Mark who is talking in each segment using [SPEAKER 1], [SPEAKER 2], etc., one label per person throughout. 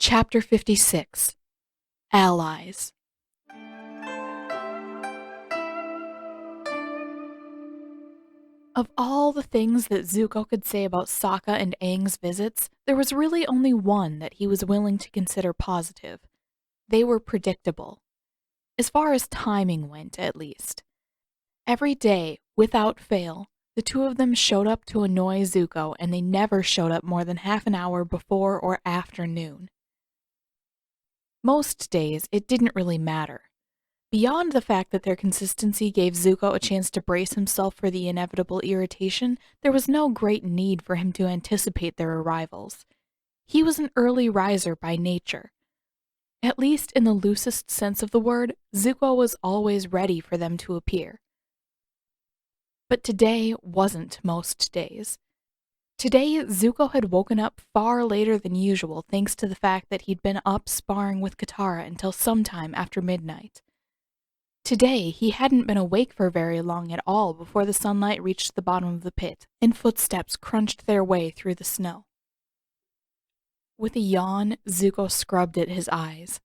[SPEAKER 1] Chapter 56 Allies. Of all the things that Zuko could say about Sokka and Aang's visits, there was really only one that he was willing to consider positive. They were predictable. As far as timing went, at least. Every day, without fail, the two of them showed up to annoy Zuko, and they never showed up more than half an hour before or after noon. Most days, it didn't really matter. Beyond the fact that their consistency gave Zuko a chance to brace himself for the inevitable irritation, there was no great need for him to anticipate their arrivals. He was an early riser by nature. At least in the loosest sense of the word, Zuko was always ready for them to appear. But today wasn't most days. Today, Zuko had woken up far later than usual thanks to the fact that he'd been up sparring with Katara until sometime after midnight. Today, he hadn't been awake for very long at all before the sunlight reached the bottom of the pit, and footsteps crunched their way through the snow. With a yawn, Zuko scrubbed at his eyes.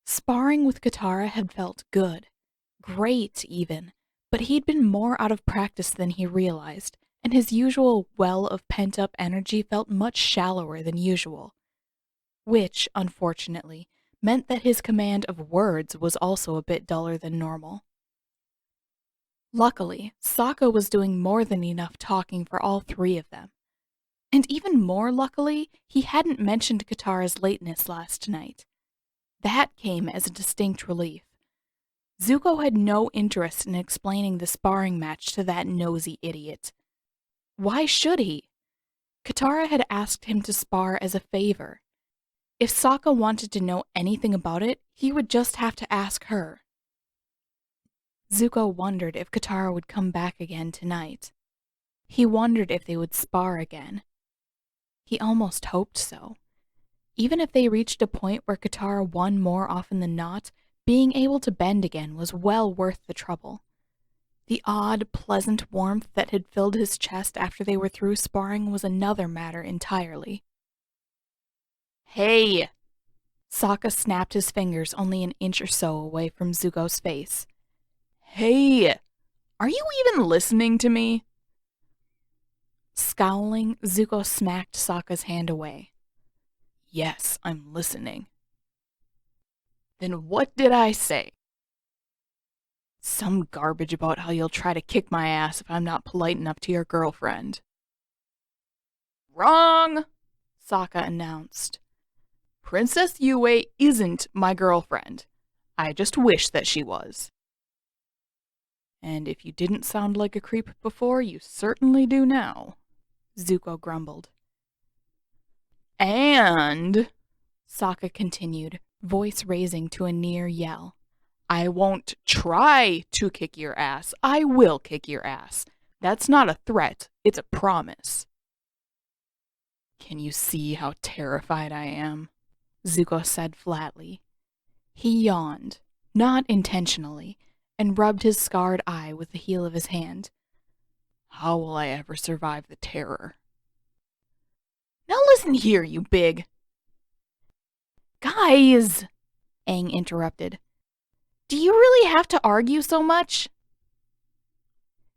[SPEAKER 1] Sparring with Katara had felt good. Great, even, but he'd been more out of practice than he realized, and his usual well of pent-up energy felt much shallower than usual. Which, unfortunately, meant that his command of words was also a bit duller than normal. Luckily, Sokka was doing more than enough talking for all three of them. And even more luckily, he hadn't mentioned Katara's lateness last night. That came as a distinct relief. Zuko had no interest in explaining the sparring match to that nosy idiot. Why should he? Katara had asked him to spar as a favor. If Sokka wanted to know anything about it, he would just have to ask her. Zuko wondered if Katara would come back again tonight. He wondered if they would spar again. He almost hoped so. Even if they reached a point where Katara won more often than not, being able to bend again was well worth the trouble. The odd, pleasant warmth that had filled his chest after they were through sparring was another matter entirely. Hey! Sokka snapped his fingers only an inch or so away from Zuko's face. Hey! Are you even listening to me? Scowling, Zuko smacked Sokka's hand away. Yes, I'm listening. Then what did I say? Some garbage about how you'll try to kick my ass if I'm not polite enough to your girlfriend. Wrong! Sokka announced. Princess Yue isn't my girlfriend. I just wish that she was. And if you didn't sound like a creep before, you certainly do now, Zuko grumbled. And, Sokka continued, voice raising to a near yell, I won't try to kick your ass. I will kick your ass. That's not a threat. It's a promise. Can you see how terrified I am? Zuko said flatly. He yawned, not intentionally, and rubbed his scarred eye with the heel of his hand. How will I ever survive the terror? Now listen here, you big... Guys! Aang interrupted. Do you really have to argue so much?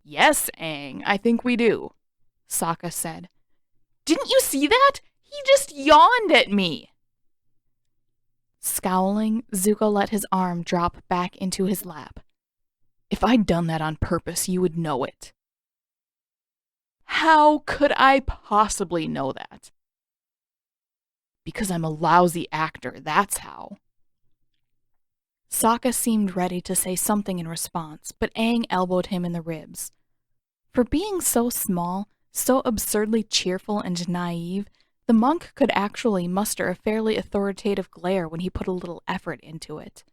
[SPEAKER 1] Yes, Aang, I think we do, Sokka said. Didn't you see that? He just yawned at me. Scowling, Zuko let his arm drop back into his lap. If I'd done that on purpose, you would know it. How could I possibly know that? Because I'm a lousy actor, that's how. Sokka seemed ready to say something in response, but Aang elbowed him in the ribs. For being so small, so absurdly cheerful and naive, the monk could actually muster a fairly authoritative glare when he put a little effort into it.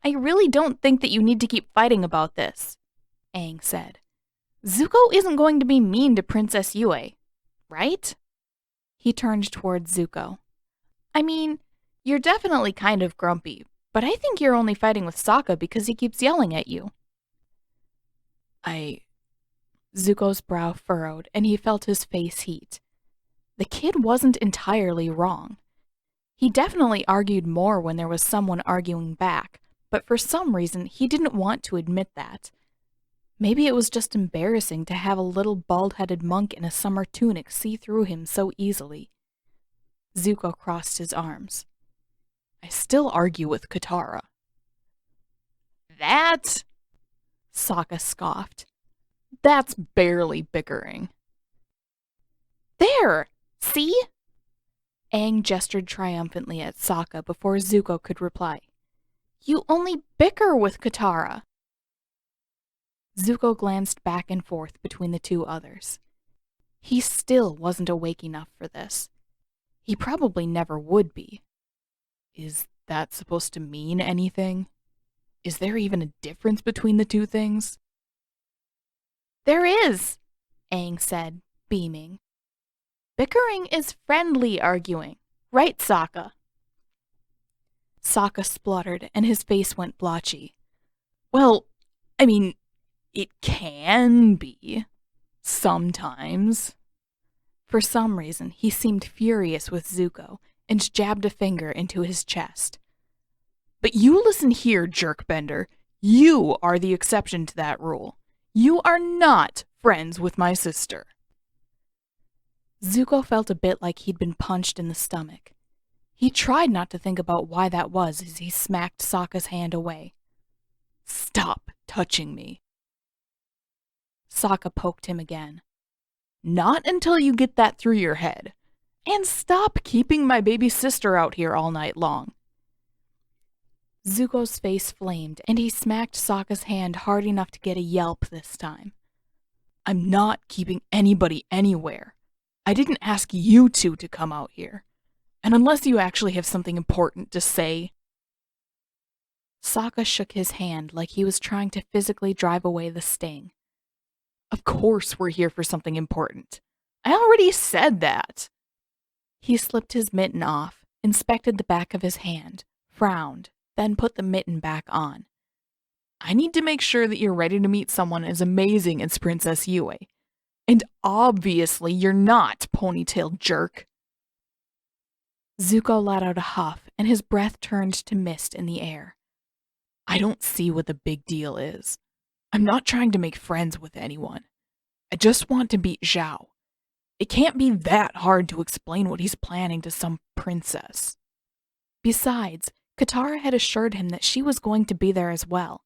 [SPEAKER 1] I really don't think that you need to keep fighting about this, Aang said. Zuko isn't going to be mean to Princess Yue, right? He turned toward Zuko. I mean, you're definitely kind of grumpy, but I think you're only fighting with Sokka because he keeps yelling at you. Zuko's brow furrowed, and he felt his face heat. The kid wasn't entirely wrong. He definitely argued more when there was someone arguing back, but for some reason he didn't want to admit that. Maybe it was just embarrassing to have a little bald-headed monk in a summer tunic see through him so easily. Zuko crossed his arms. I still argue with Katara. That? Sokka scoffed. That's barely bickering. There! See? Aang gestured triumphantly at Sokka before Zuko could reply. You only bicker with Katara. Zuko glanced back and forth between the two others. He still wasn't awake enough for this. He probably never would be. Is that supposed to mean anything? Is there even a difference between the two things? There is, Aang said, beaming. Bickering is friendly arguing, right, Sokka? Sokka spluttered and his face went blotchy. Well, I mean, it can be. Sometimes. For some reason, he seemed furious with Zuko and jabbed a finger into his chest. But you listen here, jerkbender. You are the exception to that rule. You are not friends with my sister. Zuko felt a bit like he'd been punched in the stomach. He tried not to think about why that was as he smacked Sokka's hand away. Stop touching me. Sokka poked him again. Not until you get that through your head. And stop keeping my baby sister out here all night long. Zuko's face flamed, and he smacked Sokka's hand hard enough to get a yelp this time. I'm not keeping anybody anywhere. I didn't ask you two to come out here. And unless you actually have something important to say... Sokka shook his hand like he was trying to physically drive away the sting. Of course we're here for something important. I already said that. He slipped his mitten off, inspected the back of his hand, frowned, then put the mitten back on. I need to make sure that you're ready to meet someone as amazing as Princess Yue. And obviously you're not, ponytail jerk. Zuko let out a huff, and his breath turned to mist in the air. I don't see what the big deal is. I'm not trying to make friends with anyone. I just want to beat Zhao. It can't be that hard to explain what he's planning to some princess. Besides, Katara had assured him that she was going to be there as well.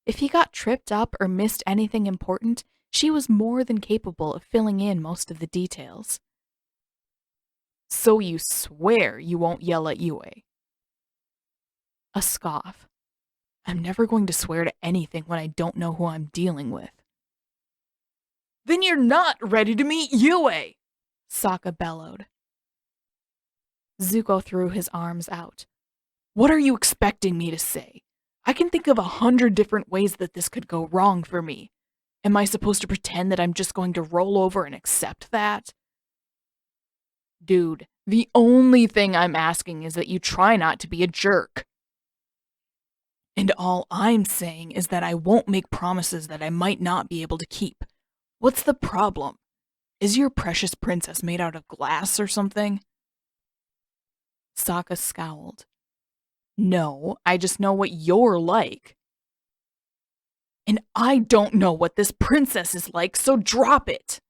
[SPEAKER 1] If he got tripped up or missed anything important, she was more than capable of filling in most of the details. So you swear you won't yell at Yue? A scoff. I'm never going to swear to anything when I don't know who I'm dealing with. Then you're not ready to meet Yue! Sokka bellowed. Zuko threw his arms out. What are you expecting me to say? I can think of 100 different ways that this could go wrong for me. Am I supposed to pretend that I'm just going to roll over and accept that? Dude, the only thing I'm asking is that you try not to be a jerk. And all I'm saying is that I won't make promises that I might not be able to keep. What's the problem? Is your precious princess made out of glass or something? Sokka scowled. No, I just know what you're like. And I don't know what this princess is like, so drop it!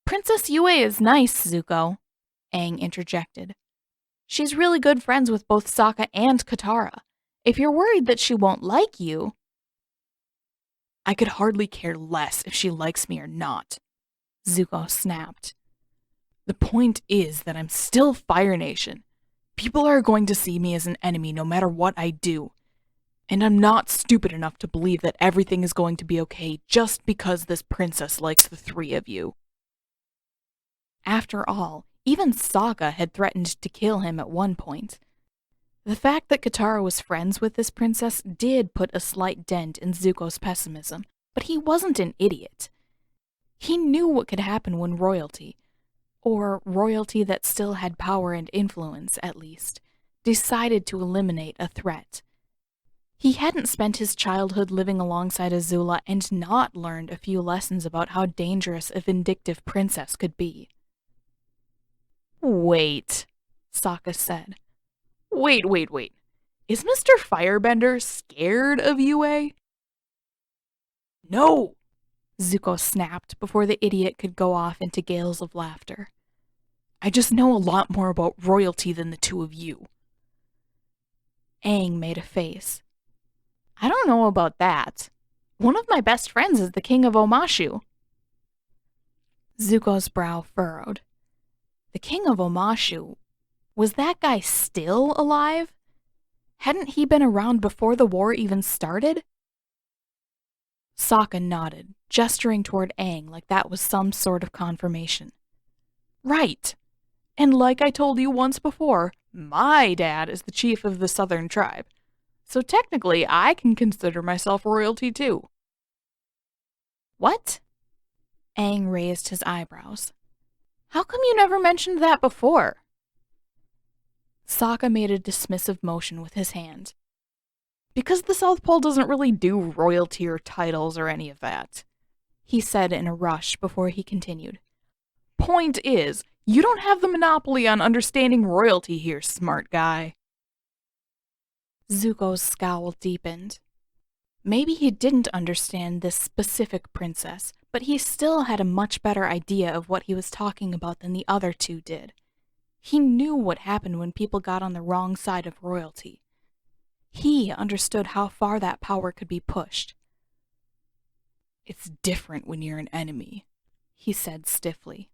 [SPEAKER 1] Princess Yue is nice, Zuko, Aang interjected. She's really good friends with both Sokka and Katara. If you're worried that she won't like you... I could hardly care less if she likes me or not, Zuko snapped. The point is that I'm still Fire Nation. People are going to see me as an enemy no matter what I do. And I'm not stupid enough to believe that everything is going to be okay just because this princess likes the three of you. After all, even Sokka had threatened to kill him at one point. The fact that Katara was friends with this princess did put a slight dent in Zuko's pessimism, but he wasn't an idiot. He knew what could happen when royalty, or royalty that still had power and influence at least, decided to eliminate a threat. He hadn't spent his childhood living alongside Azula and not learned a few lessons about how dangerous a vindictive princess could be. Wait, Sokka said. Wait. Is Mr. Firebender scared of Yue? No, Zuko snapped before the idiot could go off into gales of laughter. I just know a lot more about royalty than the two of you. Aang made a face. I don't know about that. One of my best friends is the king of Omashu. Zuko's brow furrowed. The king of Omashu? Was that guy still alive? Hadn't he been around before the war even started? Sokka nodded, gesturing toward Aang like that was some sort of confirmation. Right. And like I told you once before, my dad is the chief of the southern tribe. So technically, I can consider myself royalty too. What? Aang raised his eyebrows. How come you never mentioned that before? Sokka made a dismissive motion with his hand. Because the South Pole doesn't really do royalty or titles or any of that, he said in a rush before he continued. Point is, you don't have the monopoly on understanding royalty here, smart guy. Zuko's scowl deepened. Maybe he didn't understand this specific princess, but he still had a much better idea of what he was talking about than the other two did. He knew what happened when people got on the wrong side of royalty. He understood how far that power could be pushed. It's different when you're an enemy, he said stiffly.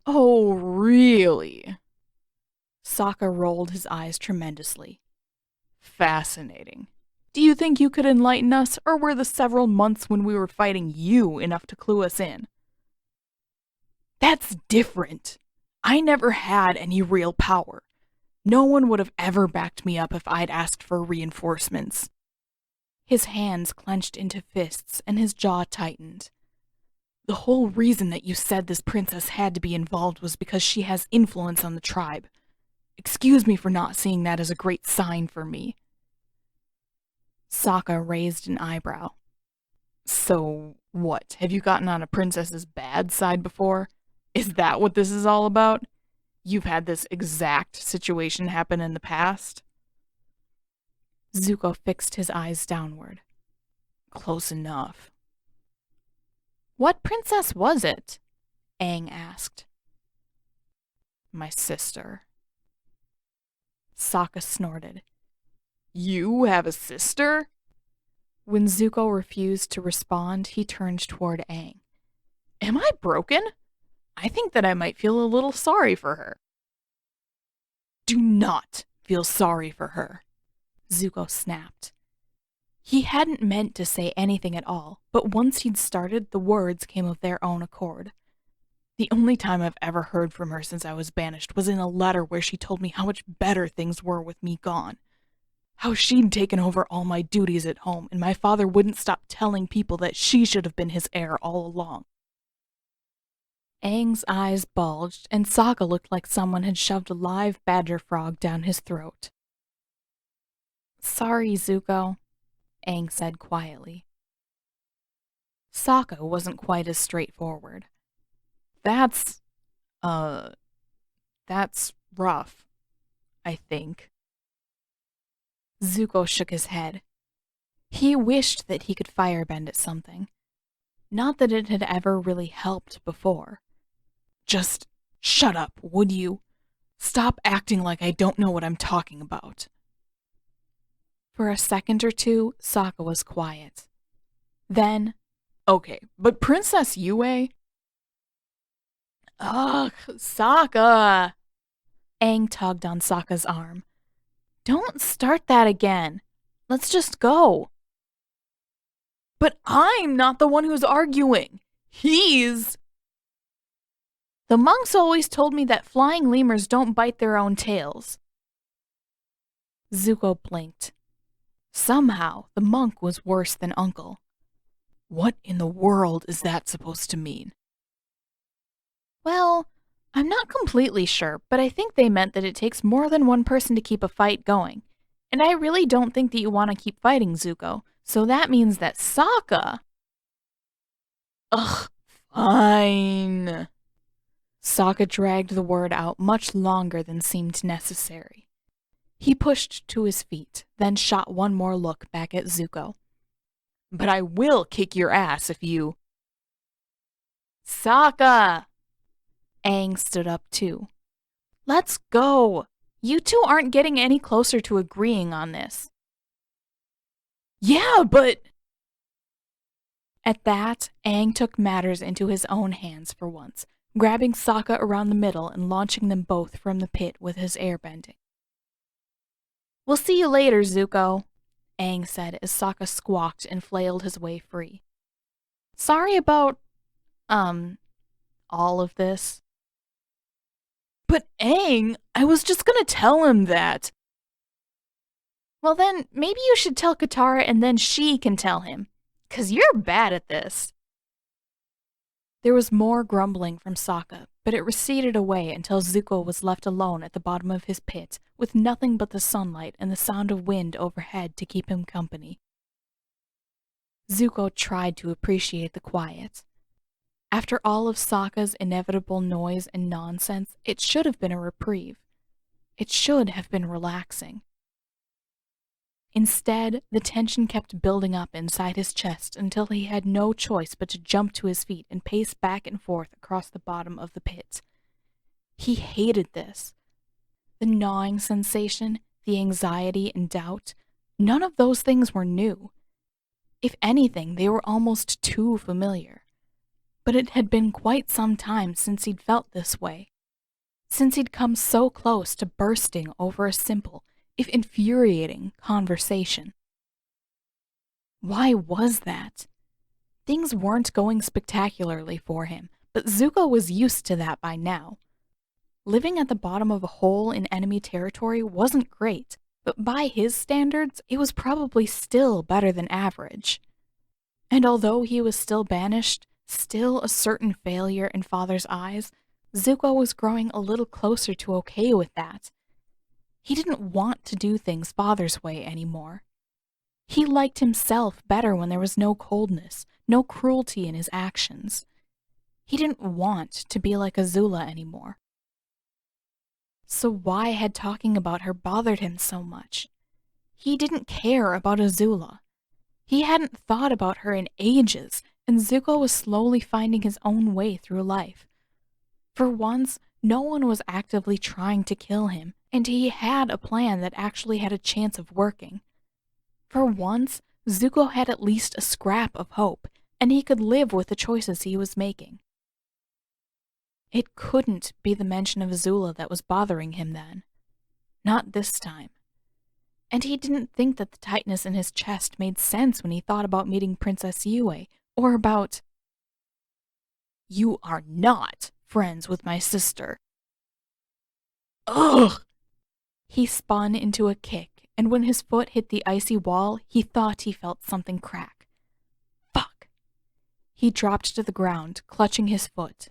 [SPEAKER 1] Oh, really? Sokka rolled his eyes tremendously. Fascinating. Do you think you could enlighten us, or were the several months when we were fighting you enough to clue us in? That's different. I never had any real power. No one would have ever backed me up if I'd asked for reinforcements. His hands clenched into fists and his jaw tightened. The whole reason that you said this princess had to be involved was because she has influence on the tribe. Excuse me for not seeing that as a great sign for me. Sokka raised an eyebrow. So, what? Have you gotten on a princess's bad side before? Is that what this is all about? You've had this exact situation happen in the past? Zuko fixed his eyes downward. Close enough. What princess was it? Aang asked. My sister. Sokka snorted. You have a sister? When Zuko refused to respond, he turned toward Aang. Am I broken? I think that I might feel a little sorry for her. Do not feel sorry for her, Zuko snapped. He hadn't meant to say anything at all, but once he'd started, the words came of their own accord. The only time I've ever heard from her since I was banished was in a letter where she told me how much better things were with me gone. How she'd taken over all my duties at home, and my father wouldn't stop telling people that she should have been his heir all along. Aang's eyes bulged, and Sokka looked like someone had shoved a live badger frog down his throat. Sorry, Zuko, Aang said quietly. Sokka wasn't quite as straightforward. That's rough, I think. Zuko shook his head. He wished that he could firebend at something. Not that it had ever really helped before. Just shut up, would you? Stop acting like I don't know what I'm talking about. For a second or two, Sokka was quiet. Then, okay, but Princess Yue? Ugh, Sokka! Aang tugged on Sokka's arm. Don't start that again. Let's just go. But I'm not the one who's arguing. He's... The monks always told me that flying lemurs don't bite their own tails. Zuko blinked. Somehow, the monk was worse than Uncle. What in the world is that supposed to mean? Well, I'm not completely sure, but I think they meant that it takes more than one person to keep a fight going. And I really don't think that you want to keep fighting, Zuko, so that means that Sokka... Ugh, fine. Sokka dragged the word out much longer than seemed necessary. He pushed to his feet, then shot one more look back at Zuko. But I will kick your ass if you... Sokka! Aang stood up too. Let's go! You two aren't getting any closer to agreeing on this. Yeah, but... At that, Aang took matters into his own hands for once, grabbing Sokka around the middle and launching them both from the pit with his airbending. We'll see you later, Zuko, Aang said as Sokka squawked and flailed his way free. Sorry about, all of this. But Aang, I was just gonna tell him that. Well then, maybe you should tell Katara and then she can tell him. 'Cause you're bad at this. There was more grumbling from Sokka, but it receded away until Zuko was left alone at the bottom of his pit, with nothing but the sunlight and the sound of wind overhead to keep him company. Zuko tried to appreciate the quiet. After all of Sokka's inevitable noise and nonsense, it should have been a reprieve. It should have been relaxing. Instead, the tension kept building up inside his chest until he had no choice but to jump to his feet and pace back and forth across the bottom of the pit. He hated this. The gnawing sensation, the anxiety and doubt, none of those things were new. If anything, they were almost too familiar. But it had been quite some time since he'd felt this way. Since he'd come so close to bursting over a simple, if infuriating, conversation. Why was that? Things weren't going spectacularly for him, but Zuko was used to that by now. Living at the bottom of a hole in enemy territory wasn't great, but by his standards, it was probably still better than average. And although he was still banished, still a certain failure in Father's eyes, Zuko was growing a little closer to okay with that. He didn't want to do things Father's way anymore. He liked himself better when there was no coldness, no cruelty in his actions. He didn't want to be like Azula anymore. So why had talking about her bothered him so much? He didn't care about Azula. He hadn't thought about her in ages, and Zuko was slowly finding his own way through life. For once, no one was actively trying to kill him, and he had a plan that actually had a chance of working. For once, Zuko had at least a scrap of hope, and he could live with the choices he was making. It couldn't be the mention of Azula that was bothering him then. Not this time. And he didn't think that the tightness in his chest made sense when he thought about meeting Princess Yue, or about... You are not friends with my sister. Ugh! He spun into a kick, and when his foot hit the icy wall, he thought he felt something crack. Fuck! He dropped to the ground, clutching his foot.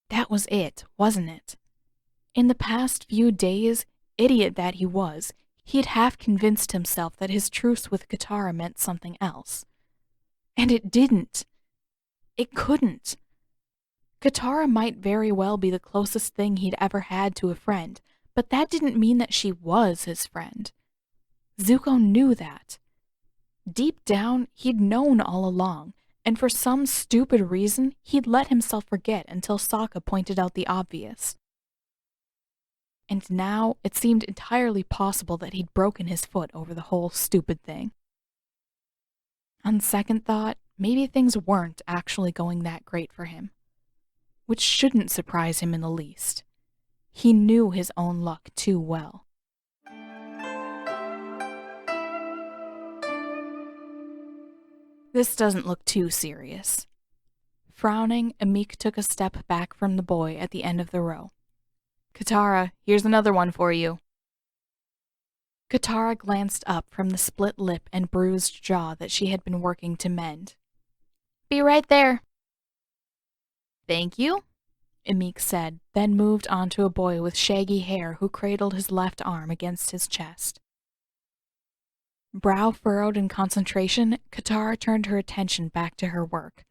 [SPEAKER 1] That was it, wasn't it? In the past few days, idiot that he was, he had half convinced himself that his truce with Katara meant something else. And it didn't. It couldn't. Katara might very well be the closest thing he'd ever had to a friend, but that didn't mean that she was his friend. Zuko knew that. Deep down, he'd known all along, and for some stupid reason, he'd let himself forget until Sokka pointed out the obvious. And now, it seemed entirely possible that he'd broken his foot over the whole stupid thing. On second thought, maybe things weren't actually going that great for him. Which shouldn't surprise him in the least. He knew his own luck too well. This doesn't look too serious. Frowning, Amik took a step back from the boy at the end of the row. Katara, here's another one for you. Katara glanced up from the split lip and bruised jaw that she had been working to mend. Be right there. Thank you, Amik said, then moved on to a boy with shaggy hair who cradled his left arm against his chest. Brow furrowed in concentration, Katara turned her attention back to her work.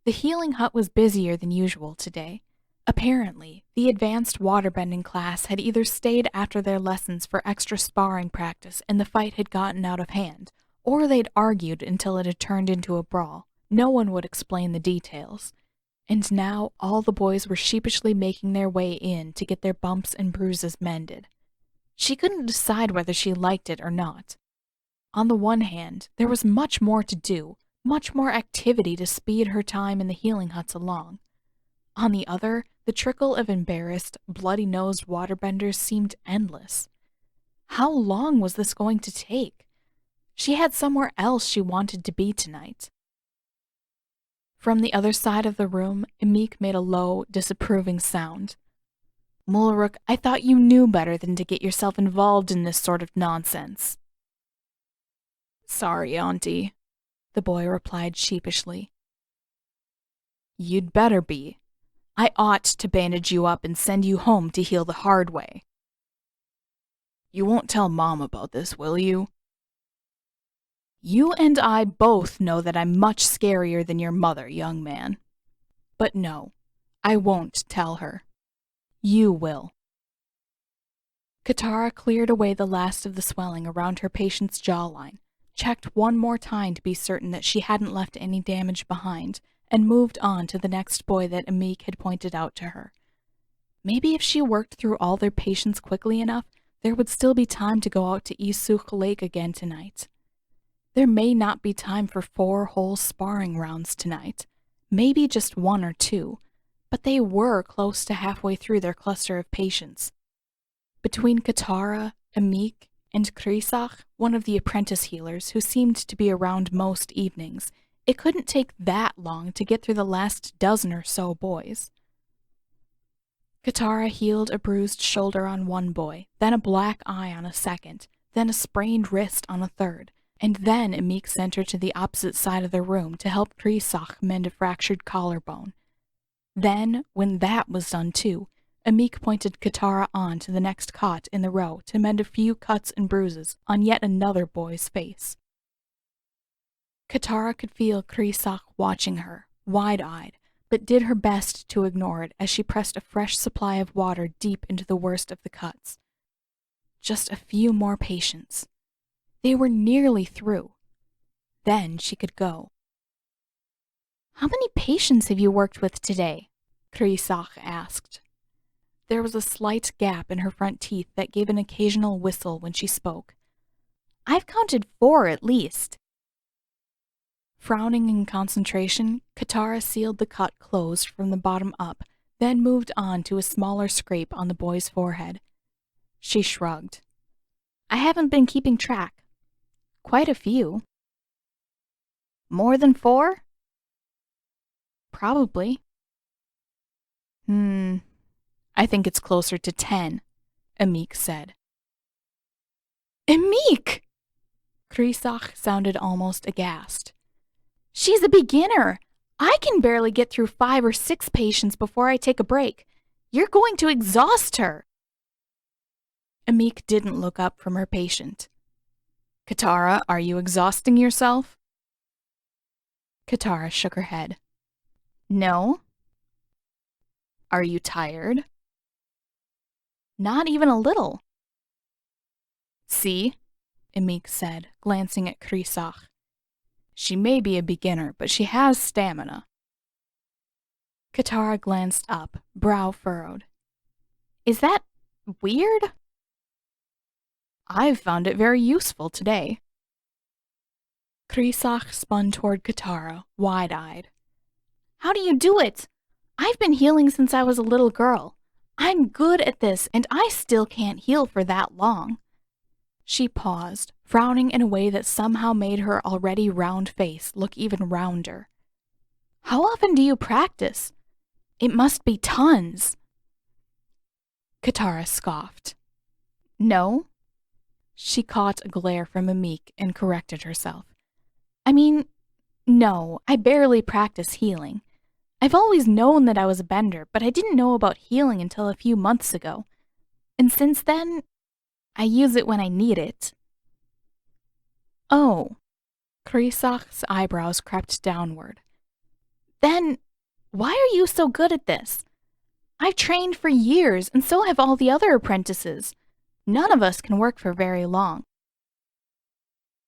[SPEAKER 1] The healing hut was busier than usual today. Apparently, the advanced waterbending class had either stayed after their lessons for extra sparring practice and the fight had gotten out of hand, or they'd argued until it had turned into a brawl. No one would explain the details. And now all the boys were sheepishly making their way in to get their bumps and bruises mended. She couldn't decide whether she liked it or not. On the one hand, there was much more to do, much more activity to speed her time in the healing huts along. On the other, the trickle of embarrassed, bloody-nosed waterbenders seemed endless. How long was this going to take? She had somewhere else she wanted to be tonight. From the other side of the room, Emik made a low, disapproving sound. Mulruk, I thought you knew better than to get yourself involved in this sort of nonsense. Sorry, Auntie, the boy replied sheepishly. You'd better be. I ought to bandage you up and send you home to heal the hard way. You won't tell Mom about this, will you? You and I both know that I'm much scarier than your mother, young man. But no, I won't tell her. You will. Katara cleared away the last of the swelling around her patient's jawline, checked one more time to be certain that she hadn't left any damage behind, and moved on to the next boy that Emik had pointed out to her. Maybe if she worked through all their patients quickly enough, there would still be time to go out to Isuk Lake again tonight. There may not be time for 4 whole sparring rounds tonight, maybe just 1 or 2, but they were close to halfway through their cluster of patients. Between Katara, Emik, and Krisach, one of the apprentice healers who seemed to be around most evenings, it couldn't take that long to get through the last dozen or so boys. Katara healed a bruised shoulder on one boy, then a black eye on a second, then a sprained wrist on a third, and then Emik sent her to the opposite side of the room to help Krisach mend a fractured collarbone. Then, when that was done too, Emik pointed Katara on to the next cot in the row to mend a few cuts and bruises on yet another boy's face. Katara could feel Krisach watching her, wide-eyed, but did her best to ignore it as she pressed a fresh supply of water deep into the worst of the cuts. Just a few more patients. They were nearly through. Then she could go. How many patients have you worked with today? Krisach asked. There was a slight gap in her front teeth that gave an occasional whistle when she spoke. I've counted 4 at least. Frowning in concentration, Katara sealed the cut closed from the bottom up, then moved on to a smaller scrape on the boy's forehead. She shrugged. I haven't been keeping track. Quite a few. More than 4? Probably. I think it's closer to 10, Emik said. Emik! Krisach sounded almost aghast. She's a beginner. I can barely get through 5 or 6 patients before I take a break. You're going to exhaust her. Emik didn't look up from her patient. Katara, are you exhausting yourself? Katara shook her head. No. Are you tired? Not even a little. See, Emik said, glancing at Krisach. She may be a beginner, but she has stamina. Katara glanced up, brow furrowed. Is that weird? I've found it very useful today. Krisach spun toward Katara, wide-eyed. How do you do it? I've been healing since I was a little girl. I'm good at this, and I still can't heal for that long. She paused, frowning in a way that somehow made her already round face look even rounder. How often do you practice? It must be tons. Katara scoffed. No? She caught a glare from Emik and corrected herself. I mean, no, I barely practice healing. I've always known that I was a bender, but I didn't know about healing until a few months ago. And since then, I use it when I need it. Oh. Krisach's eyebrows crept downward. Then, why are you so good at this? I've trained for years, and so have all the other apprentices. None of us can work for very long.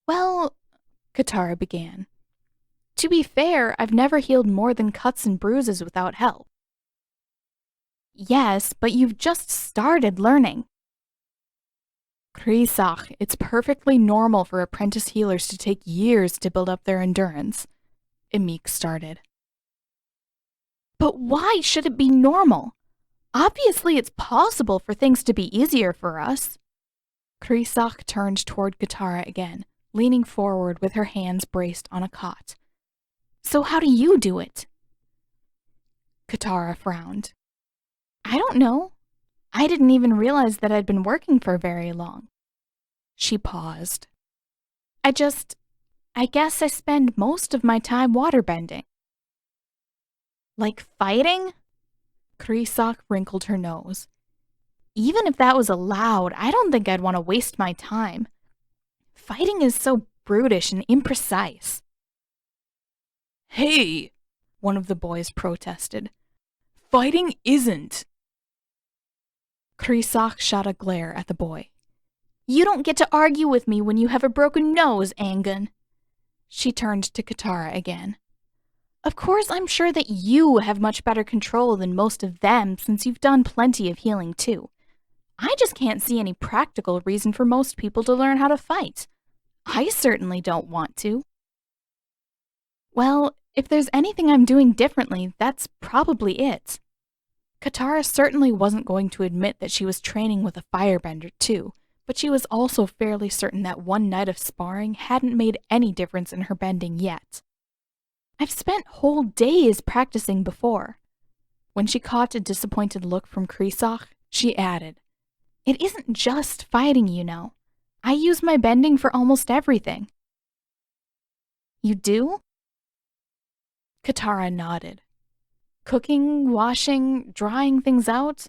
[SPEAKER 1] Well, Katara began. To be fair, I've never healed more than cuts and bruises without help. Yes, but you've just started learning. Krisak, it's perfectly normal for apprentice healers to take years to build up their endurance. Emik started. But why should it be normal? Obviously, it's possible for things to be easier for us. Krisak turned toward Katara again, leaning forward with her hands braced on a cot. So how do you do it? Katara frowned. I don't know. I didn't even realize that I'd been working for very long. She paused. I guess I spend most of my time waterbending. Like fighting? Krisak wrinkled her nose. Even if that was allowed, I don't think I'd want to waste my time. Fighting is so brutish and imprecise. Hey, one of the boys protested. Fighting isn't. Krisak shot a glare at the boy. You don't get to argue with me when you have a broken nose, Angun. She turned to Katara again. Of course, I'm sure that you have much better control than most of them since you've done plenty of healing too. I just can't see any practical reason for most people to learn how to fight. I certainly don't want to. Well, if there's anything I'm doing differently, that's probably it. Katara certainly wasn't going to admit that she was training with a firebender too, but she was also fairly certain that one night of sparring hadn't made any difference in her bending yet. I've spent whole days practicing before. When she caught a disappointed look from Krisak, she added, It isn't just fighting, you know. I use my bending for almost everything. You do? Katara nodded. Cooking, washing, drying things out.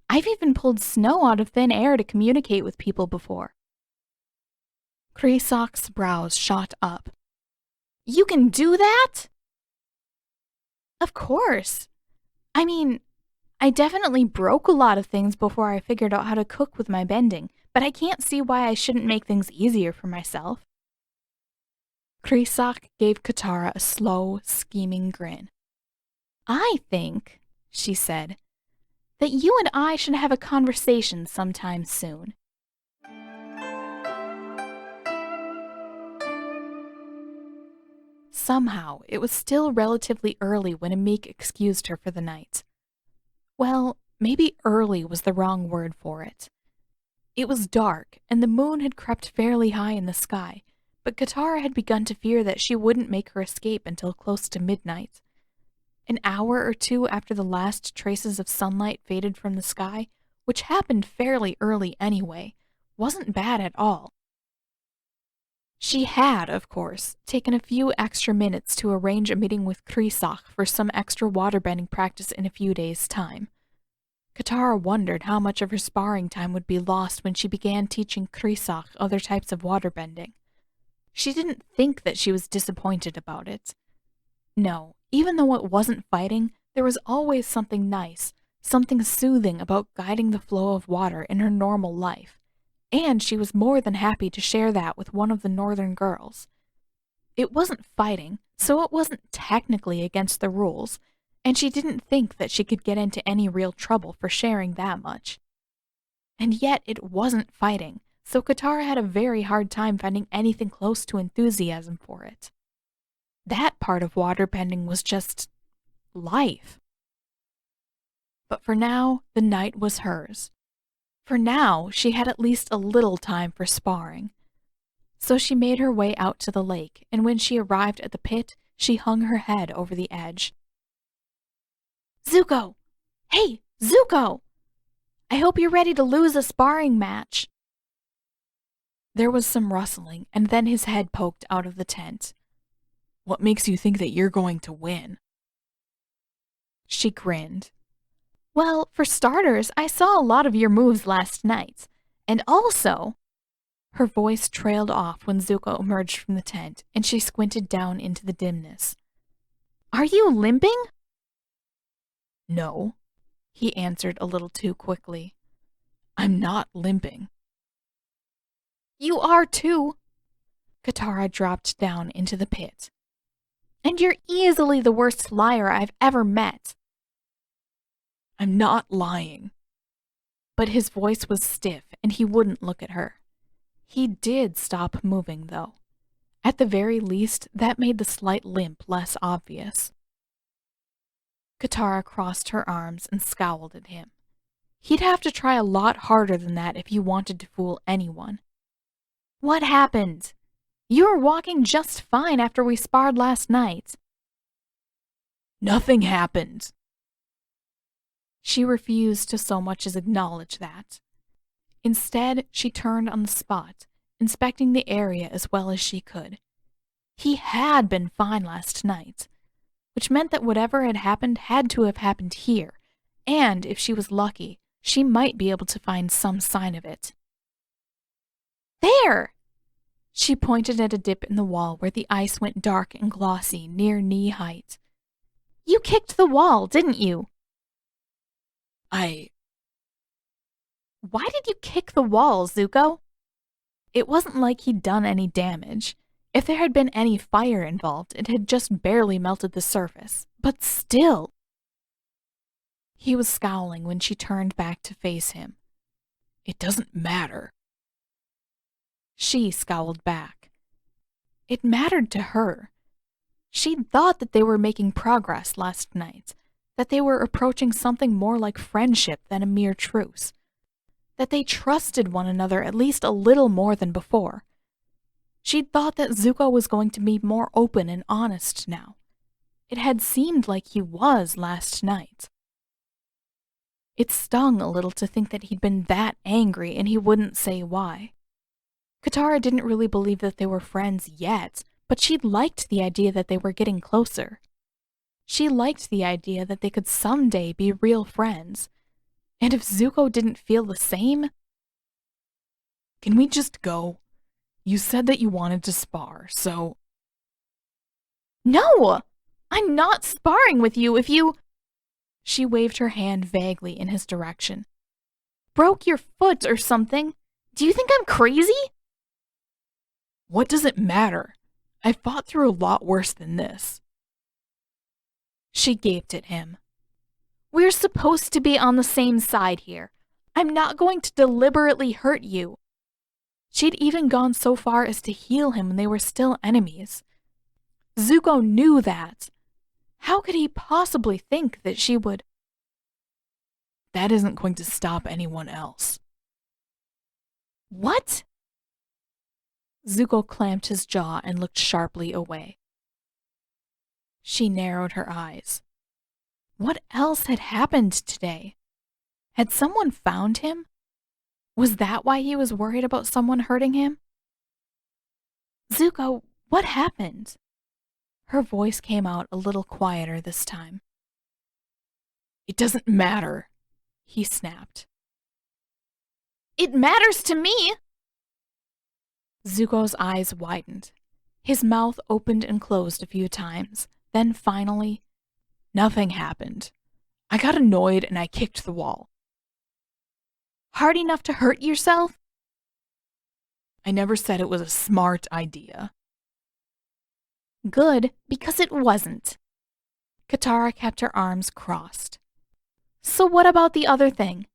[SPEAKER 1] I've even pulled snow out of thin air to communicate with people before. Krisak's brows shot up. You can do that? Of course. I mean, I definitely broke a lot of things before I figured out how to cook with my bending, but I can't see why I shouldn't make things easier for myself. Krisak gave Katara a slow, scheming grin. I think, she said, that you and I should have a conversation sometime soon. Somehow, it was still relatively early when Emik excused her for the night. Well, maybe early was the wrong word for it. It was dark, and the moon had crept fairly high in the sky, but Katara had begun to fear that she wouldn't make her escape until close to midnight. An hour or two after the last traces of sunlight faded from the sky, which happened fairly early anyway, wasn't bad at all. She had, of course, taken a few extra minutes to arrange a meeting with Krisak for some extra waterbending practice in a few days' time. Katara wondered how much of her sparring time would be lost when she began teaching Krisak other types of waterbending. She didn't think that she was disappointed about it. No, even though it wasn't fighting, there was always something nice, something soothing about guiding the flow of water in her normal life, and she was more than happy to share that with one of the northern girls. It wasn't fighting, so it wasn't technically against the rules, and she didn't think that she could get into any real trouble for sharing that much. And yet it wasn't fighting, so Katara had a very hard time finding anything close to enthusiasm for it. That part of waterbending was just life. But for now, the night was hers. For now, she had at least a little time for sparring. So she made her way out to the lake, and when she arrived at the pit, she hung her head over the edge. Zuko! Hey, Zuko! I hope you're ready to lose a sparring match. There was some rustling, and then his head poked out of the tent. What makes you think that you're going to win? She grinned. Well, for starters, I saw a lot of your moves last night. And also... Her voice trailed off when Zuko emerged from the tent, and she squinted down into the dimness. Are you limping? No, he answered a little too quickly. I'm not limping. You are too. Katara dropped down into the pit. And you're easily the worst liar I've ever met. I'm not lying. But his voice was stiff and he wouldn't look at her. He did stop moving, though. At the very least, that made the slight limp less obvious. Katara crossed her arms and scowled at him. He'd have to try a lot harder than that if he wanted to fool anyone. What happened? You were walking just fine after we sparred last night. Nothing happened. She refused to so much as acknowledge that. Instead, she turned on the spot, inspecting the area as well as she could. He had been fine last night, which meant that whatever had to have happened here, and if she was lucky, she might be able to find some sign of it. There! She pointed at a dip in the wall where the ice went dark and glossy near knee height. You kicked the wall, didn't you? Why did you kick the wall, Zuko? It wasn't like he'd done any damage. If there had been any fire involved, it had just barely melted the surface. But still. He was scowling when she turned back to face him. It doesn't matter. She scowled back. It mattered to her. She'd thought that they were making progress last night, that they were approaching something more like friendship than a mere truce, that they trusted one another at least a little more than before. She'd thought that Zuko was going to be more open and honest now. It had seemed like he was last night. It stung a little to think that he'd been that angry and he wouldn't say why. Katara didn't really believe that they were friends yet, but she'd liked the idea that they were getting closer. She liked the idea that they could someday be real friends. And if Zuko didn't feel the same... Can we just go? You said that you wanted to spar, so... No! I'm not sparring with you if you... She waved her hand vaguely in his direction. Broke your foot or something? Do you think I'm crazy? What does it matter? I fought through a lot worse than this. She gaped at him. We're supposed to be on the same side here. I'm not going to deliberately hurt you. She'd even gone so far as to heal him when they were still enemies. Zuko knew that. How could he possibly think that she would... That isn't going to stop anyone else. What? Zuko clamped his jaw and looked sharply away. She narrowed her eyes. What else had happened today? Had someone found him? Was that why he was worried about someone hurting him? Zuko, what happened? Her voice came out a little quieter this time. It doesn't matter, he snapped. It matters to me! Zuko's eyes widened. His mouth opened and closed a few times. Then finally, nothing happened. I got annoyed and I kicked the wall. Hard enough to hurt yourself? I never said it was a smart idea. Good, because it wasn't. Katara kept her arms crossed. So what about the other thing?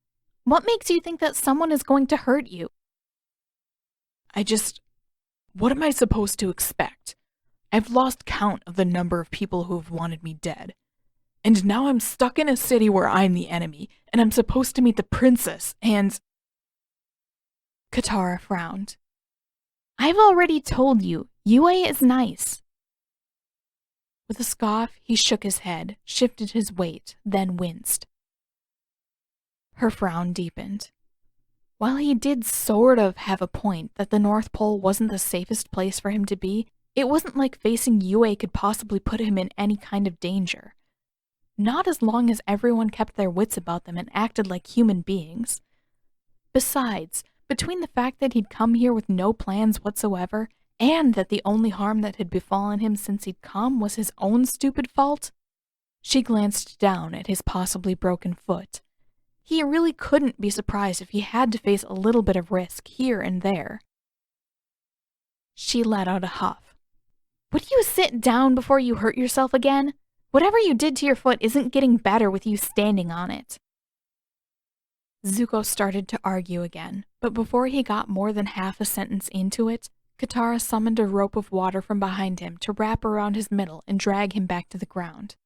[SPEAKER 1] What makes you think that someone is going to hurt you? What am I supposed to expect? I've lost count of the number of people who have wanted me dead. And now I'm stuck in a city where I'm the enemy, and I'm supposed to meet the princess, and... Katara frowned. I've already told you, Yue is nice. With a scoff, he shook his head, shifted his weight, then winced. Her frown deepened. While he did sort of have a point that the North Pole wasn't the safest place for him to be, it wasn't like facing Yue could possibly put him in any kind of danger. Not as long as everyone kept their wits about them and acted like human beings. Besides, between the fact that he'd come here with no plans whatsoever, and that the only harm that had befallen him since he'd come was his own stupid fault, she glanced down at his possibly broken foot, He really couldn't be surprised if he had to face a little bit of risk here and there. She let out a huff. Would you sit down before you hurt yourself again? Whatever you did to your foot isn't getting better with you standing on it. Zuko started to argue again, but before he got more than half a sentence into it, Katara summoned a rope of water from behind him to wrap around his middle and drag him back to the ground.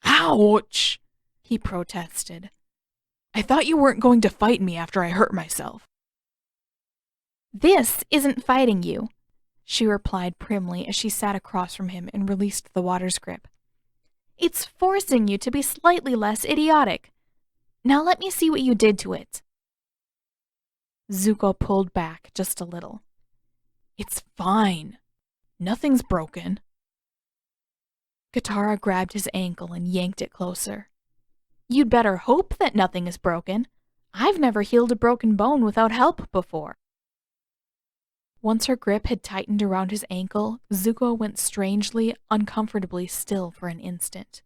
[SPEAKER 1] Ouch! He protested. I thought you weren't going to fight me after I hurt myself. This isn't fighting you, she replied primly as she sat across from him and released the water's grip. It's forcing you to be slightly less idiotic. Now let me see what you did to it. Zuko pulled back just a little. It's fine. Nothing's broken. Katara grabbed his ankle and yanked it closer. You'd better hope that nothing is broken. I've never healed a broken bone without help before. Once her grip had tightened around his ankle, Zuko went strangely, uncomfortably still for an instant.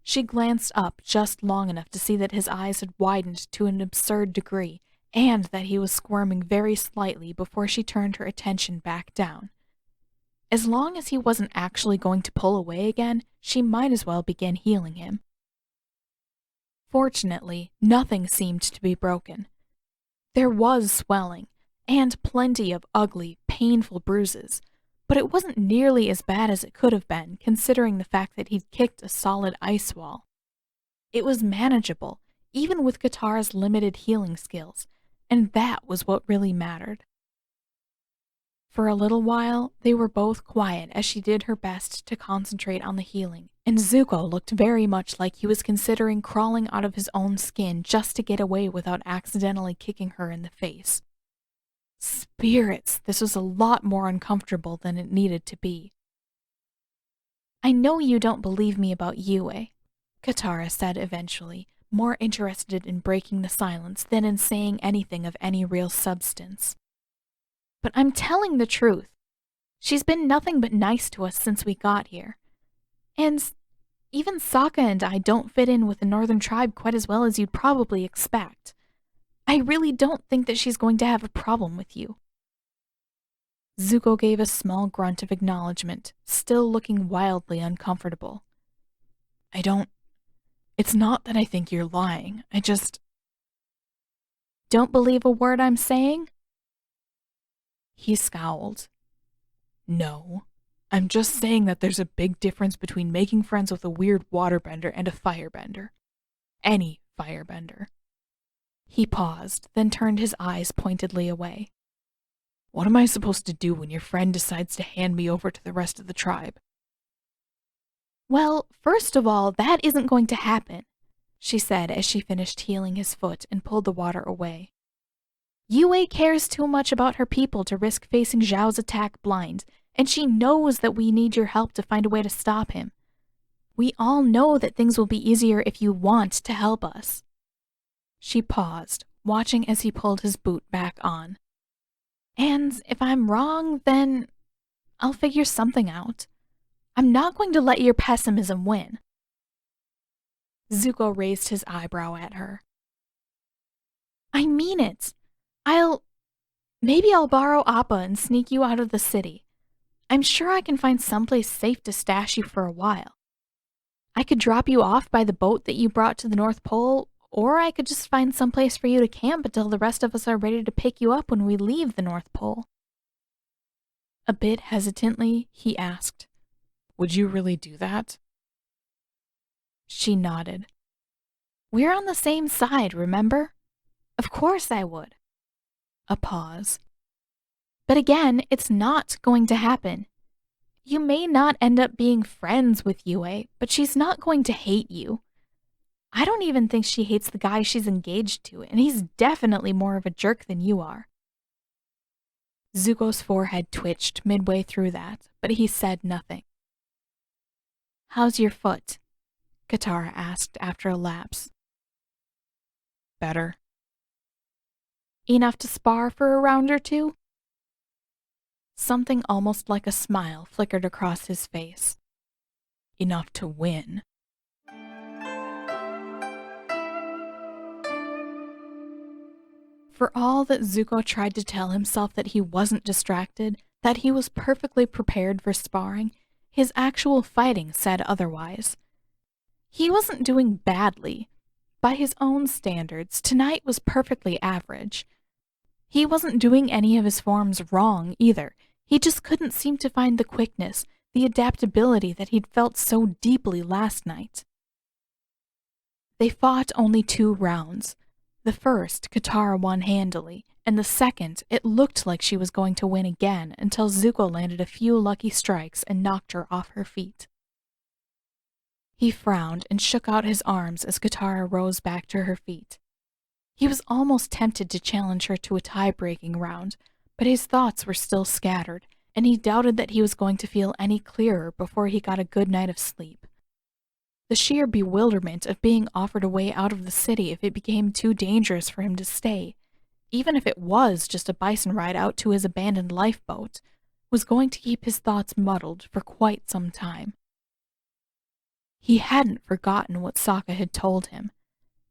[SPEAKER 1] She glanced up just long enough to see that his eyes had widened to an absurd degree, and that he was squirming very slightly before she turned her attention back down. As long as he wasn't actually going to pull away again, she might as well begin healing him. Fortunately, nothing seemed to be broken. There was swelling, and plenty of ugly, painful bruises, but it wasn't nearly as bad as it could have been, considering the fact that he'd kicked a solid ice wall. It was manageable, even with Katara's limited healing skills, and that was what really mattered. For a little while, they were both quiet as she did her best to concentrate on the healing, and Zuko looked very much like he was considering crawling out of his own skin just to get away without accidentally kicking her in the face. Spirits, this was a lot more uncomfortable than it needed to be. I know you don't believe me about Yue, Katara said eventually, more interested in breaking the silence than in saying anything of any real substance. But I'm telling the truth. She's been nothing but nice to us since we got here. And even Sokka and I don't fit in with the northern tribe quite as well as you'd probably expect. I really don't think that she's going to have a problem with you. Zuko gave a small grunt of acknowledgement, still looking wildly uncomfortable. It's not that I think you're lying, I just... Don't believe a word I'm saying? He scowled. No, I'm just saying that there's a big difference between making friends with a weird waterbender and a firebender. Any firebender. He paused, then turned his eyes pointedly away. What am I supposed to do when your friend decides to hand me over to the rest of the tribe? Well, first of all, that isn't going to happen, she said as she finished healing his foot and pulled the water away. Yue cares too much about her people to risk facing Zhao's attack blind, and she knows that we need your help to find a way to stop him. We all know that things will be easier if you want to help us. She paused, watching as he pulled his boot back on. And if I'm wrong, then I'll figure something out. I'm not going to let your pessimism win. Zuko raised his eyebrow at her. I mean it. Maybe I'll borrow Appa and sneak you out of the city. I'm sure I can find someplace safe to stash you for a while. I could drop you off by the boat that you brought to the North Pole, or I could just find someplace for you to camp until the rest of us are ready to pick you up when we leave the North Pole. A bit hesitantly, he asked, Would you really do that? She nodded. We're on the same side, remember? Of course I would. A pause. But again, it's not going to happen. You may not end up being friends with Yue, but she's not going to hate you. I don't even think she hates the guy she's engaged to, and he's definitely more of a jerk than you are. Zuko's forehead twitched midway through that, but he said nothing. How's your foot? Katara asked after a lapse. Better. Enough to spar for a round or two? Something almost like a smile flickered across his face. Enough to win. For all that Zuko tried to tell himself that he wasn't distracted, that he was perfectly prepared for sparring, his actual fighting said otherwise. He wasn't doing badly. By his own standards, tonight was perfectly average. He wasn't doing any of his forms wrong either. He just couldn't seem to find the quickness, the adaptability that he'd felt so deeply last night. They fought only 2 rounds. The first, Katara won handily, and the second, it looked like she was going to win again until Zuko landed a few lucky strikes and knocked her off her feet. He frowned and shook out his arms as Katara rose back to her feet. He was almost tempted to challenge her to a tie-breaking round, but his thoughts were still scattered, and he doubted that he was going to feel any clearer before he got a good night of sleep. The sheer bewilderment of being offered a way out of the city if it became too dangerous for him to stay, even if it was just a bison ride out to his abandoned lifeboat, was going to keep his thoughts muddled for quite some time. He hadn't forgotten what Sokka had told him,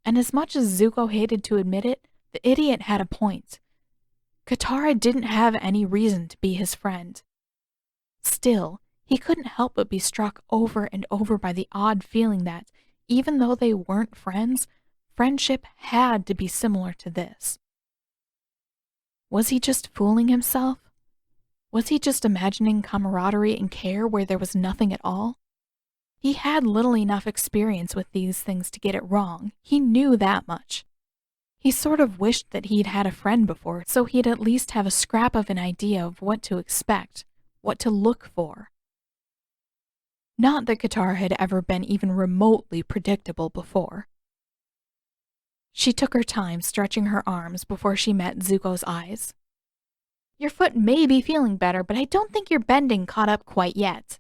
[SPEAKER 1] and as much as Zuko hated to admit it, the idiot had a point. Katara didn't have any reason to be his friend. Still, he couldn't help but be struck over and over by the odd feeling that, even though they weren't friends, friendship had to be similar to this. Was he just fooling himself? Was he just imagining camaraderie and care where there was nothing at all? He had little enough experience with these things to get it wrong. He knew that much. He sort of wished that he'd had a friend before, so he'd at least have a scrap of an idea of what to expect, what to look for. Not that Katara had ever been even remotely predictable before. She took her time stretching her arms before she met Zuko's eyes. "Your foot may be feeling better, but I don't think your bending caught up quite yet."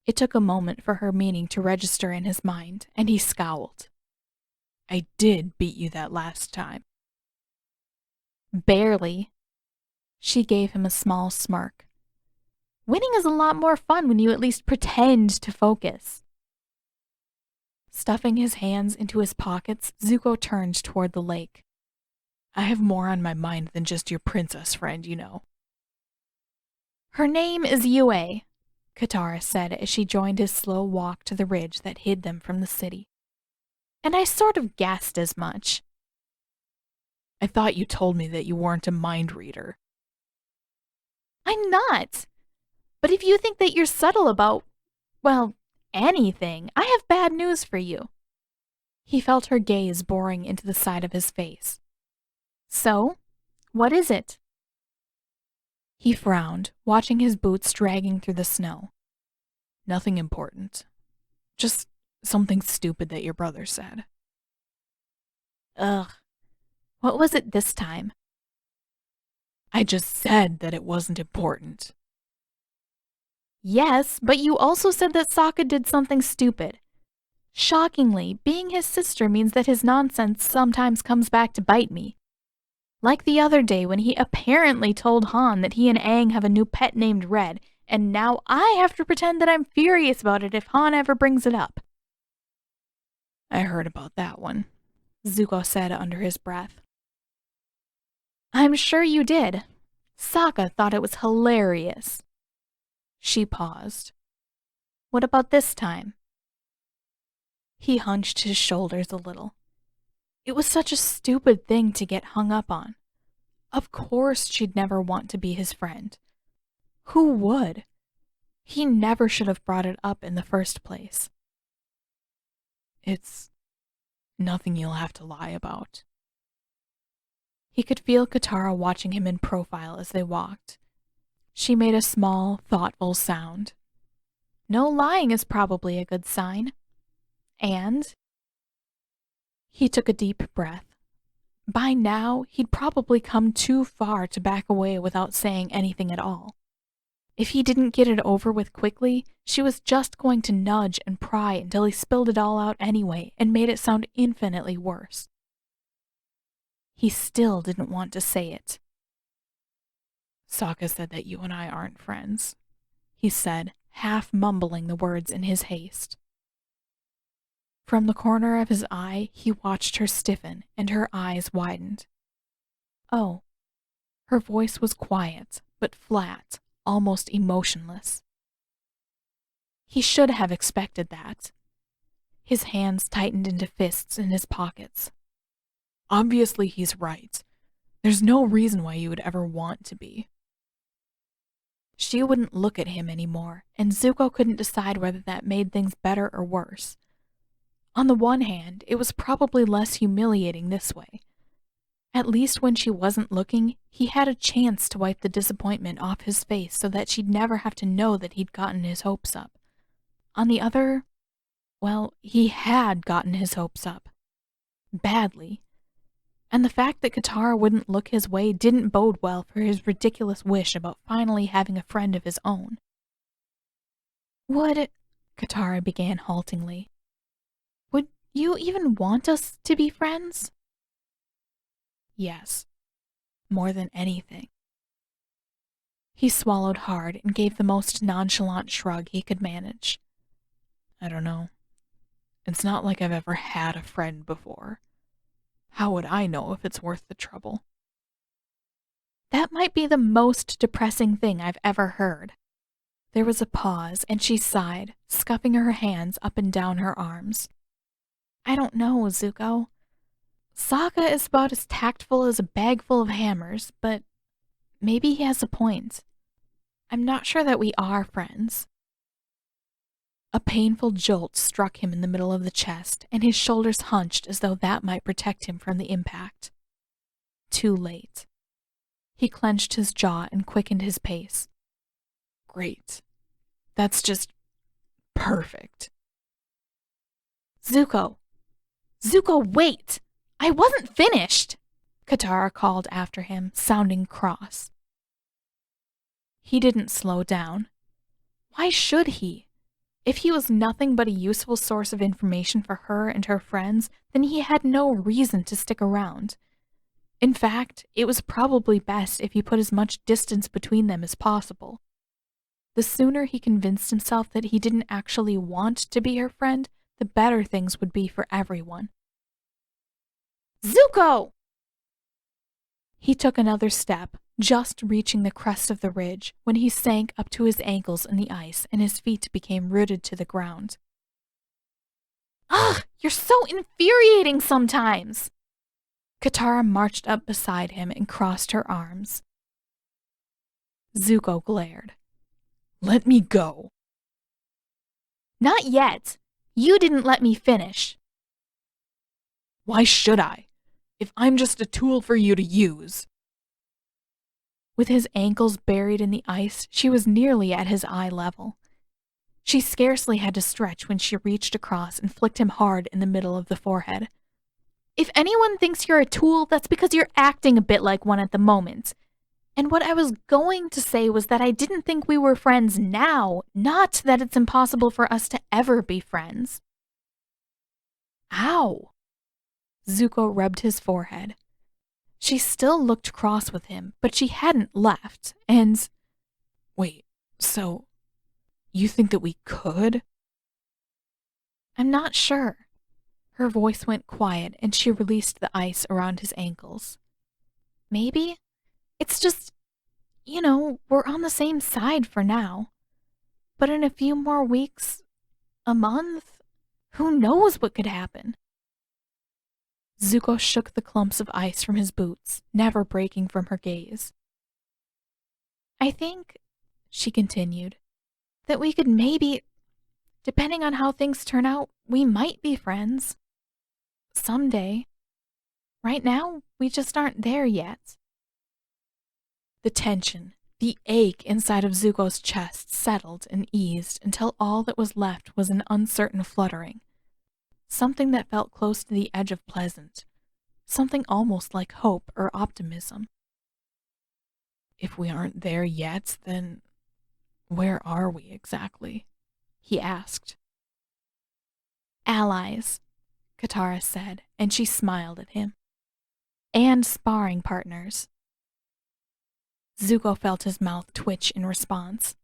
[SPEAKER 1] It took a moment for her meaning to register in his mind, and he scowled. "I did beat you that last time." "Barely." She gave him a small smirk. "Winning is a lot more fun when you at least pretend to focus." Stuffing his hands into his pockets, Zuko turned toward the lake. "I have more on my mind than just your princess friend, you know." "Her name is Yue," Katara said as she joined his slow walk to the ridge that hid them from the city. "And I sort of guessed as much." "I thought you told me that you weren't a mind reader." "I'm not. But if you think that you're subtle about, well, anything, I have bad news for you." He felt her gaze boring into the side of his face. "So, what is it?" He frowned, watching his boots dragging through the snow. "Nothing important. Just something stupid that your brother said." "Ugh. What was it this time?" "I just said that it wasn't important." "Yes, but you also said that Sokka did something stupid. Shockingly, being his sister means that his nonsense sometimes comes back to bite me. Like the other day when he apparently told Han that he and Aang have a new pet named Red, and now I have to pretend that I'm furious about it if Han ever brings it up." "I heard about that one," Zuko said under his breath. "I'm sure you did. Sokka thought it was hilarious." She paused. "What about this time?" He hunched his shoulders a little. It was such a stupid thing to get hung up on. Of course she'd never want to be his friend. Who would? He never should have brought it up in the first place. "It's nothing you'll have to lie about." He could feel Katara watching him in profile as they walked. She made a small, thoughtful sound. "No lying is probably a good sign. And?" He took a deep breath. By now, he'd probably come too far to back away without saying anything at all. If he didn't get it over with quickly, she was just going to nudge and pry until he spilled it all out anyway and made it sound infinitely worse. He still didn't want to say it. "Sokka said that you and I aren't friends," he said, half mumbling the words in his haste. From the corner of his eye, he watched her stiffen, and her eyes widened. Oh. Her voice was quiet, but flat, almost emotionless. He should have expected that. His hands tightened into fists in his pockets. Obviously he's right. There's no reason why you would ever want to be. She wouldn't look at him anymore, and Zuko couldn't decide whether that made things better or worse. On the one hand, it was probably less humiliating this way. At least when she wasn't looking, he had a chance to wipe the disappointment off his face so that she'd never have to know that he'd gotten his hopes up. On the other, well, he had gotten his hopes up. Badly. And the fact that Katara wouldn't look his way didn't bode well for his ridiculous wish about finally having a friend of his own. Katara began haltingly. Would you even want us to be friends? Yes. More than anything. He swallowed hard and gave the most nonchalant shrug he could manage. I don't know. It's not like I've ever had a friend before. How would I know if it's worth the trouble? That might be the most depressing thing I've ever heard. There was a pause, and she sighed, scuffing her hands up and down her arms. I don't know, Zuko. Sokka is about as tactful as a bag full of hammers, but maybe he has a point. I'm not sure that we are friends. A painful jolt struck him in the middle of the chest, and his shoulders hunched as though that might protect him from the impact. Too late. He clenched his jaw and quickened his pace. Great. That's just perfect. Zuko! Zuko, wait! I wasn't finished! Katara called after him, sounding cross. He didn't slow down. Why should he? If he was nothing but a useful source of information for her and her friends, then he had no reason to stick around. In fact, it was probably best if he put as much distance between them as possible. The sooner he convinced himself that he didn't actually want to be her friend, the better things would be for everyone. Zuko! He took another step, just reaching the crest of the ridge, when he sank up to his ankles in the ice and his feet became rooted to the ground. Ugh, you're so infuriating sometimes! Katara marched up beside him and crossed her arms. Zuko glared. Let me go. Not yet. You didn't let me finish. Why should I, if I'm just a tool for you to use? With his ankles buried in the ice, she was nearly at his eye level. She scarcely had to stretch when she reached across and flicked him hard in the middle of the forehead. If anyone thinks you're a tool, that's because you're acting a bit like one at the moment. And what I was going to say was that I didn't think we were friends now, not that it's impossible for us to ever be friends. Ow! Zuko rubbed his forehead. She still looked cross with him, but she hadn't left, and... Wait, so... you think that we could? I'm not sure. Her voice went quiet, and she released the ice around his ankles. Maybe? It's just... we're on the same side for now. But in a few more weeks... a month? Who knows what could happen? Zuko shook the clumps of ice from his boots, never breaking from her gaze. I think, she continued, that we could maybe, depending on how things turn out, we might be friends. Someday. Right now, we just aren't there yet. The tension, the ache inside of Zuko's chest settled and eased until all that was left was an uncertain fluttering. Something that felt close to the edge of pleasant. Something almost like hope or optimism. If we aren't there yet, then where are we exactly? He asked. Allies, Katara said, and she smiled at him. And sparring partners. Zuko felt his mouth twitch in response.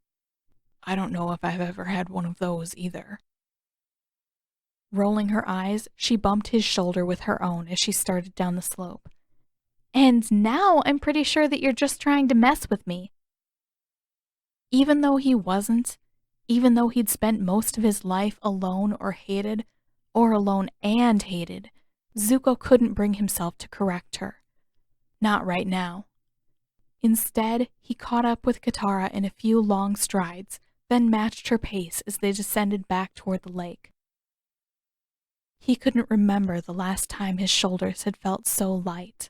[SPEAKER 1] I don't know if I've ever had one of those either. Rolling her eyes, she bumped his shoulder with her own as she started down the slope. And now I'm pretty sure that you're just trying to mess with me. Even though he wasn't, even though he'd spent most of his life alone or alone and hated, Zuko couldn't bring himself to correct her. Not right now. Instead, he caught up with Katara in a few long strides, then matched her pace as they descended back toward the lake. He couldn't remember the last time his shoulders had felt so light.